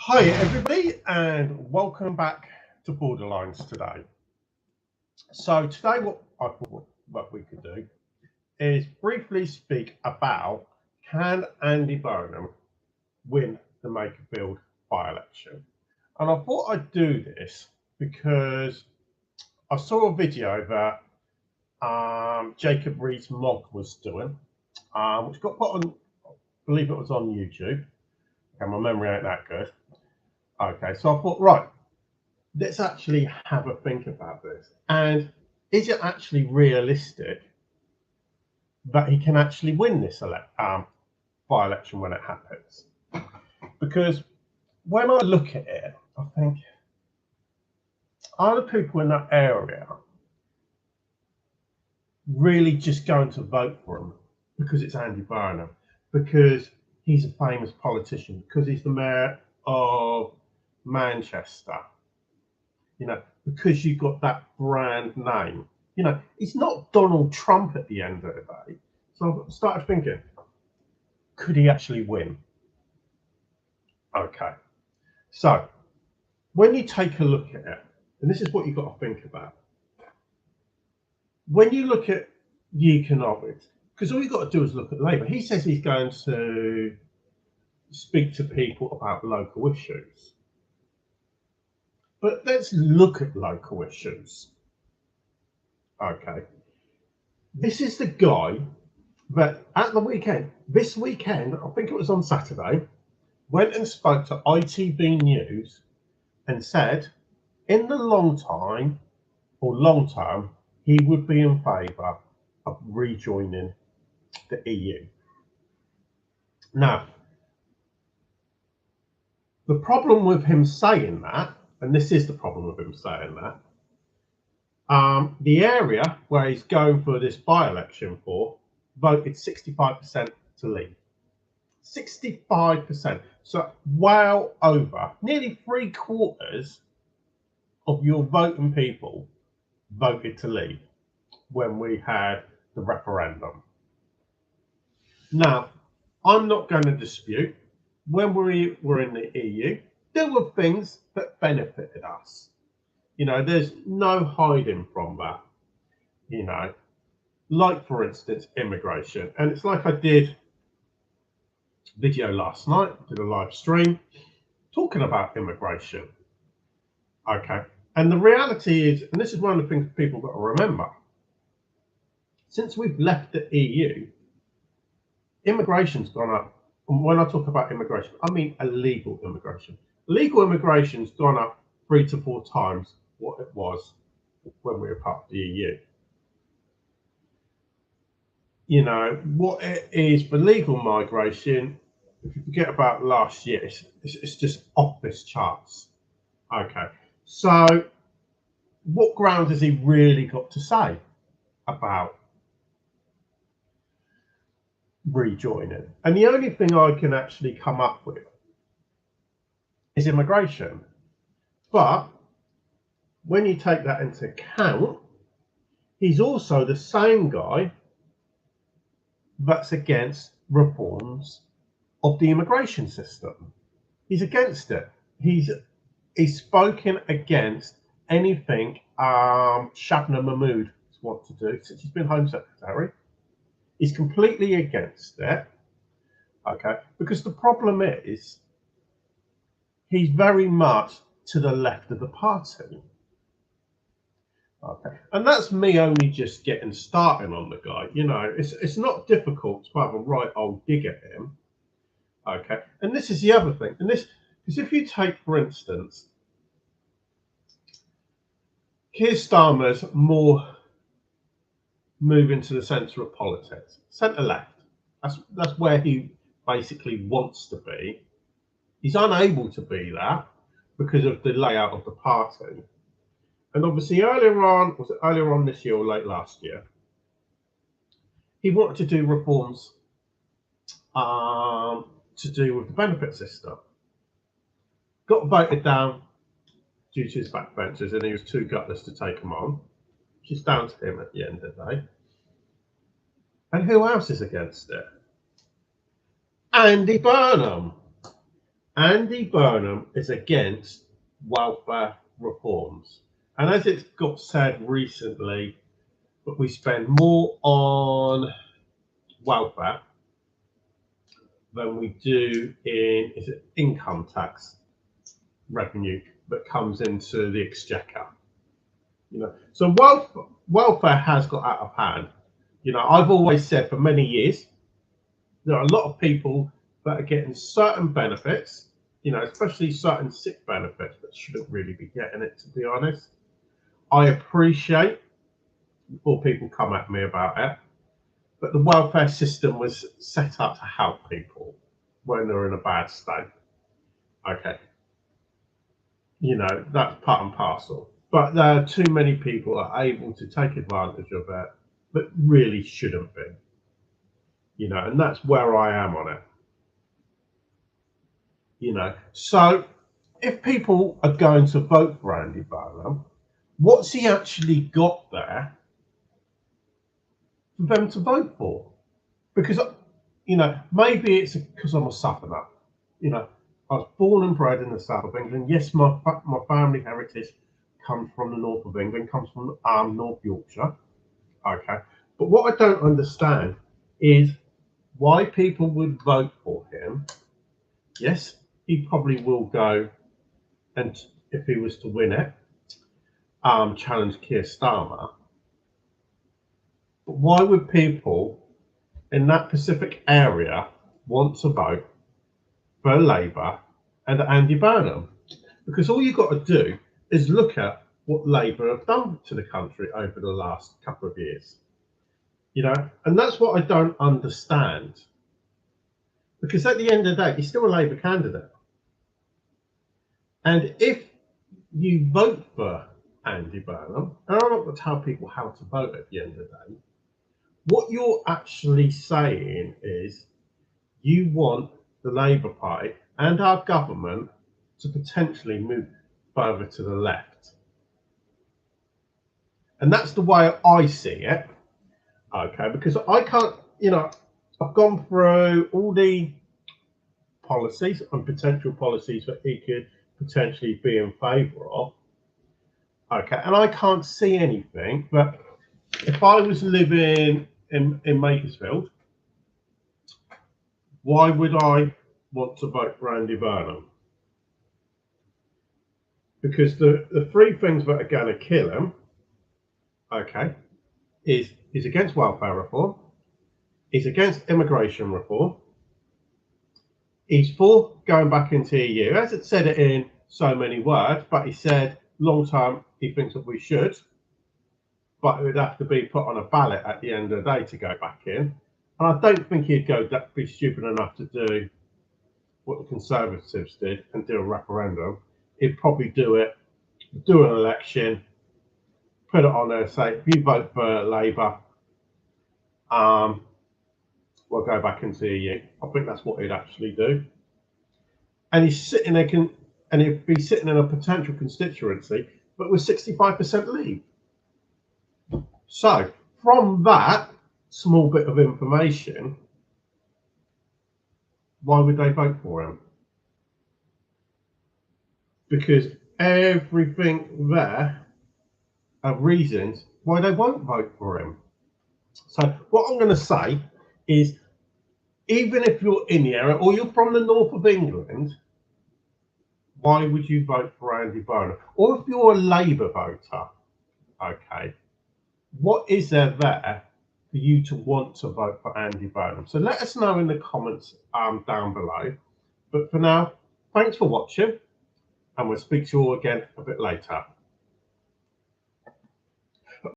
Hi everybody and welcome back to Borderlines today. So today what we could do is briefly speak about, can Andy Burnham win the Makerfield by-election? And I thought I'd do this because I saw a video that Jacob Rees-Mogg was doing, which got put on, I believe it was on YouTube. Okay, my memory ain't that good. Okay, so I thought, right, let's actually have a think about this. And is it actually realistic that he can actually win this by-election when it happens? Because when I look at it, I think, are the people in that area really just going to vote for him because it's Andy Burnham, because he's a famous politician, because he's the mayor of Manchester? You know, because you've got that brand name. You know, it's not Donald Trump at the end of the day. So I started thinking, could he actually win? Okay. So when you take a look at it, and this is what you've got to think about. When you look at the economics, because all you've got to do is look at Labour. He says he's going to speak to people about local issues. But let's look at local issues. Okay. This is the guy that at the weekend, this weekend, I think it was on Saturday, went and spoke to ITV News and said, in the long term, he would be in favour of rejoining the EU. Now, the problem with him saying that, and this is the problem with him saying that, the area where he's going for this by-election for voted 65% to leave. 65%. So well over, nearly 3/4 of your voting people voted to leave when we had the referendum. Now, I'm not going to dispute, when we were in the EU, there were things that benefited us. You know, there's no hiding from that. You know, like for instance, immigration. And it's like I did video last night, did a live stream talking about immigration. Okay. And the reality is, and this is one of the things people got to remember, since we've left the EU, immigration's gone up. And when I talk about immigration, I mean illegal immigration. Legal immigration's gone up 3 to 4 times what it was when we were part of the EU. You know, what it is for legal migration, if you forget about last year, it's just off this charts. Okay, so what ground has he really got to say about rejoining? And the only thing I can actually come up with is immigration. But when you take that into account, he's also the same guy that's against reforms of the immigration system. He's against it. He's spoken against anything Shabnam Mahmood wants to do since he's been Home Secretary. He's completely against it. Okay, because the problem is he's very much to the left of the party. Okay, and that's me only just getting started on the guy. You know, it's not difficult to have a right old dig at him. Okay, and this is the other thing, and this is, if you take, for instance, Keir Starmer's more moving to the centre of politics, centre left. That's where he basically wants to be. He's unable to be that because of the layout of the party. And obviously earlier on this year or late last year, he wanted to do reforms to do with the benefit system. Got voted down due to his backbenchers, and he was too gutless to take them on, which is down to him at the end of the day. And who else is against it? Andy Burnham. Andy Burnham is against welfare reforms. And as it's got said recently, that we spend more on welfare than we do in income tax revenue that comes into the exchequer. So welfare has got out of hand. I've always said for many years there are a lot of people that are getting certain benefits, especially certain sick benefits that shouldn't really be getting it, to be honest. I appreciate before people come at me about it, but the welfare system was set up to help people when they're in a bad state. Okay. That's part and parcel. But there are too many people are able to take advantage of it that really shouldn't be. And that's where I am on it. So if people are going to vote for Andy Burnham, what's he actually got there for them to vote for? Because, maybe it's because I'm a southerner. I was born and bred in the south of England. Yes, my family heritage comes from the north of England, comes from North Yorkshire. Okay. But what I don't understand is why people would vote for him. Yes, he probably will go, and if he was to win it, challenge Keir Starmer. But why would people in that Pacific area want to vote for Labour and Andy Burnham? Because all you've got to do is look at what Labour have done to the country over the last couple of years. And that's what I don't understand. Because at the end of the day, he's still a Labour candidate. And if you vote for Andy Burnham, and I'm not going to tell people how to vote at the end of the day, what you're actually saying is you want the Labour Party and our government to potentially move further to the left. And that's the way I see it. Okay, because I can't, I've gone through all the policies and potential policies that he could potentially be in favour of. Okay, and I can't see anything, but if I was living in Makerfield, why would I want to vote for Andy Burnham? Because the three things that are going to kill him, okay, is he's against welfare reform, he's against immigration reform, he's for going back into the EU. He hasn't said it in so many words, but he said long term he thinks that we should, but it would have to be put on a ballot at the end of the day to go back in. And I don't think he'd be stupid enough to do what the Conservatives did and do a referendum. He'd probably do an election, put it on there, say, if you vote for Labour, we'll go back into the EU. I think that's what he'd actually do. And he's sitting there, and he'd be sitting in a potential constituency, but with 65% leave. So from that small bit of information, why would they vote for him? Because everything there are reasons why they won't vote for him. So what I'm going to say is, even if you're in the area or you're from the north of England, why would you vote for Andy Burnham? Or if you're a Labour voter, okay, what is there for you to want to vote for Andy Burnham? So let us know in the comments down below. But for now, thanks for watching, and we'll speak to you all again a bit later.